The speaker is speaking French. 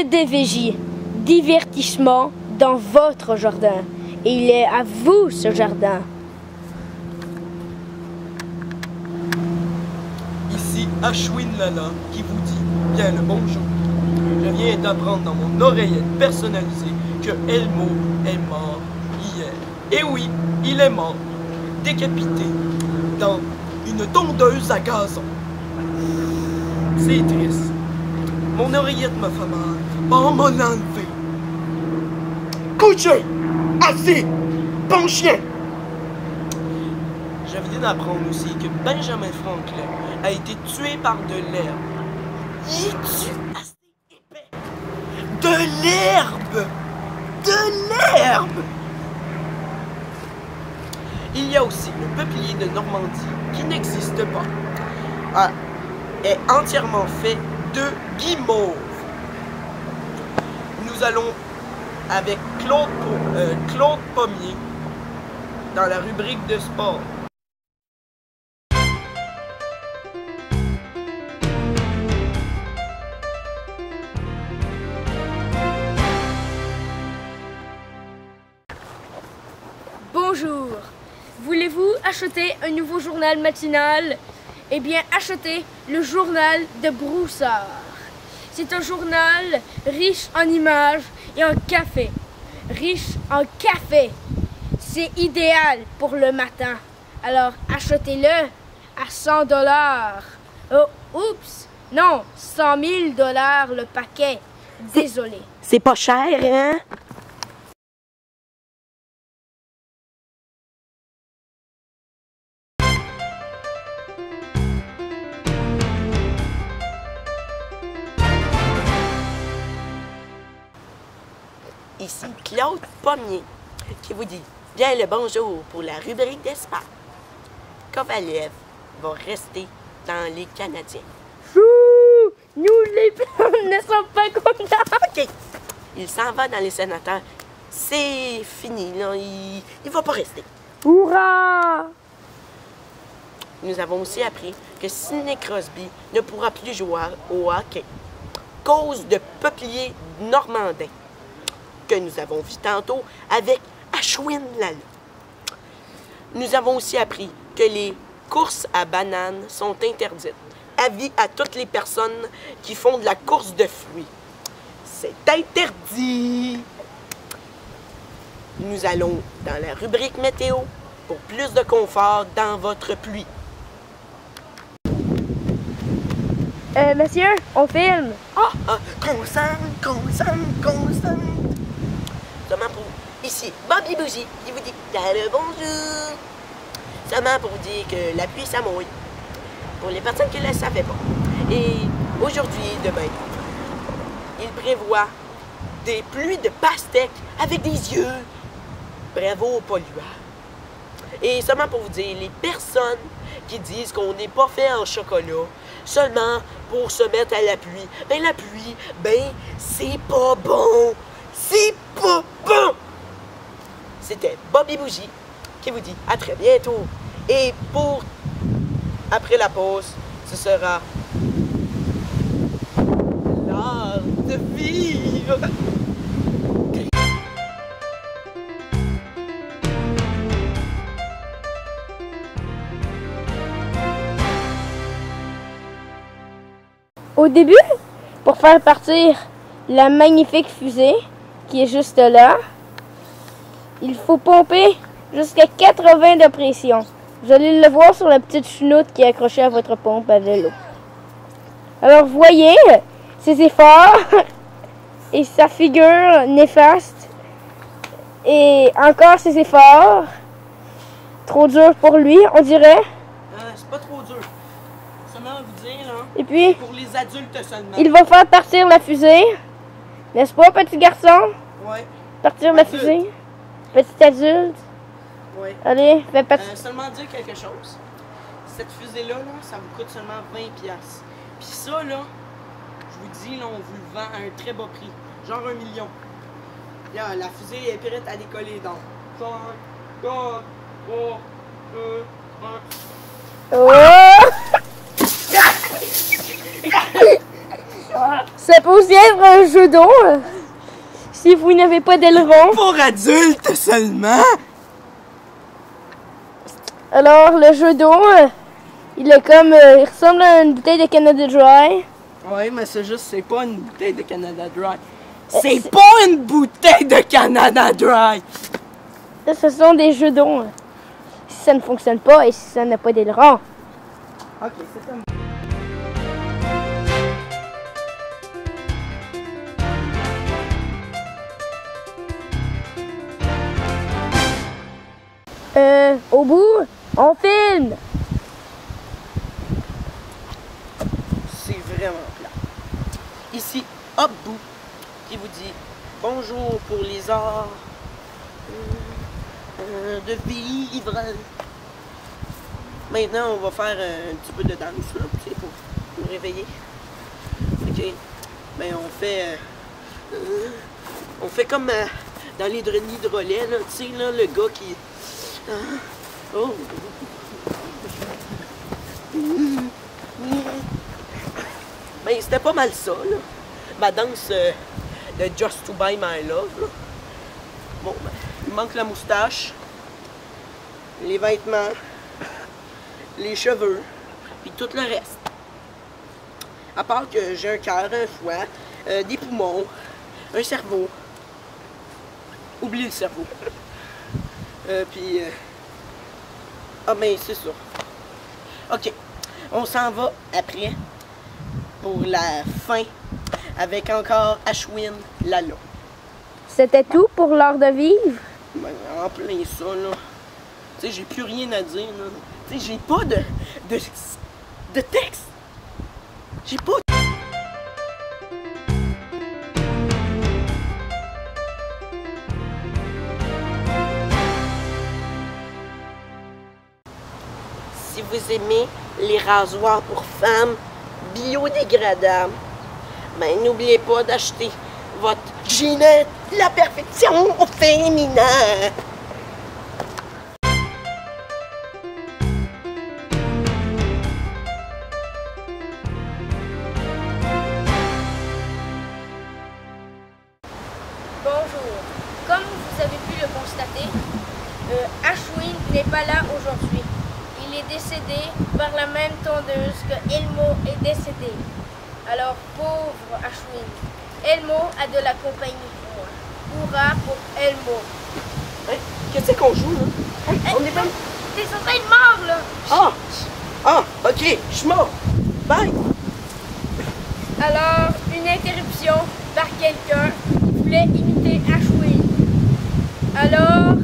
DDVJ, divertissement dans votre jardin. Et il est à vous ce jardin. Ici Ashwin Lala qui vous dit bien le bonjour. Je viens d'apprendre dans mon oreillette personnalisée que Elmo est mort hier. Et oui, il est mort, décapité, dans une tondeuse à gazon. C'est triste. Mon oreillette me fait mal. Bon, m'en enlever. Couché! Assis! Bon chien! Je viens d'apprendre aussi que Benjamin Franklin a été tué par de l'herbe. Il tue assez épais. De l'herbe! De l'herbe! Il y a aussi le peuplier de Normandie qui n'existe pas. Est entièrement fait de guimauve. Nous allons avec Claude Pommier dans la rubrique de sport. Bonjour. Voulez-vous acheter un nouveau journal matinal? Eh bien, achetez le journal de Broussard. C'est un journal riche en images et en café. Riche en café. C'est idéal pour le matin. Alors, achetez-le à 100 $. Oh, oups! Non, 100 000 $ le paquet. Désolé. C'est pas cher, hein? Ici Claude Pommier qui vous dit bien le bonjour pour la rubrique d'espace. Kovalev va rester dans les Canadiens. Chou! Nous, les femmes, ne sommes pas contents. OK. Il s'en va dans les sénateurs. C'est fini, là. Il va pas rester. Hourra! Nous avons aussi appris que Sidney Crosby ne pourra plus jouer au hockey. Cause de peuplier normandin que nous avons vu tantôt avec Ashwin Lala. Nous avons aussi appris que les courses à bananes sont interdites. Avis à toutes les personnes qui font de la course de fruits. C'est interdit! Nous allons dans la rubrique météo pour plus de confort dans votre pluie. Monsieur, on filme. Concentre. Seulement pour ici, Bobby Bougie qui vous dit le bonjour. Seulement pour vous dire que la pluie, ça mouille. Pour les personnes qui ne le savaient pas. Et aujourd'hui et demain, il prévoit des pluies de pastèques avec des yeux. Bravo aux pollueurs. Et seulement pour vous dire, les personnes qui disent qu'on n'est pas fait en chocolat seulement pour se mettre à la pluie, la pluie, c'est pas bon. C'est pas bon. C'était Bobby Bougie qui vous dit à très bientôt. Et pour après la pause, ce sera l'art de vivre. Au début, pour faire partir la magnifique fusée qui est juste là, il faut pomper jusqu'à 80 de pression. Vous allez le voir sur la petite chenoute qui est accrochée à votre pompe à vélo. Alors voyez ses efforts et sa figure néfaste et encore ses efforts. Trop dur pour lui, on dirait. C'est pas trop dur. Seulement vous dire, là. Et puis, Pour les adultes seulement. il va faire partir la fusée. N'est-ce pas, petit garçon? Ouais. Partir la fusée. Petit adulte. Ouais. Allez, fais partir. Seulement dire quelque chose. Cette fusée-là, ça vous coûte seulement 20$. Puis ça, là, je vous dis, là, on vous le vend à un très bas prix. Genre 1 million. Là, la fusée est prête à décoller, donc. 5, 4, 3, 2, 1. Oh! Ça peut aussi être un jeu d'eau. Si vous n'avez pas d'aileron. Pour adultes seulement? Alors, le jeu d'eau, il est comme. Il ressemble à une bouteille de Canada Dry. Ouais, mais c'est juste, c'est pas une bouteille de Canada Dry. C'est pas une bouteille de Canada Dry! Ce sont des jeux d'eau. Si ça ne fonctionne pas et si ça n'a pas d'aileron. Ok, c'est un... Au bout, on filme. C'est vraiment plat. Ici, Hop Boo, qui vous dit bonjour pour les arts de vivre. Maintenant, on va faire un petit peu de danse, là, tu sais, pour nous réveiller. Ok. Ben, on fait comme dans les nids de relais, là, tu sais, là, le gars qui... Oh. Ben, c'était pas mal ça, là. Ma danse de Just to Buy My Love, là. Bon, ben, il manque la moustache, les vêtements, les cheveux, puis tout le reste. À part que j'ai un cœur, un foie, des poumons, un cerveau. Oublie le cerveau. Puis... Ah ben, c'est ça. OK. On s'en va après pour la fin avec encore Ashwin Lala. C'était tout pour l'art de vivre? Ben, en plein ça, là. Tu sais, j'ai plus rien à dire, là. Tu sais, j'ai pas de texte. J'ai pas... Si vous aimez les rasoirs pour femmes biodégradables, ben n'oubliez pas d'acheter votre Ginette, la perfection féminin. Bonjour. Comme vous avez pu le constater, Ashwin n'est pas là aujourd'hui. Il est décédé par la même tondeuse que Elmo est décédé. Alors, pauvre Ashwin, Elmo a de la compagnie pour moi. Hurrah pour Elmo. Hein? Qu'est-ce qu'on joue, là? Hein? On est même... T'es censé être mort, là! Ah, ok, je suis mort. Bye! Alors, une interruption par quelqu'un qui voulait imiter Ashwin. Alors,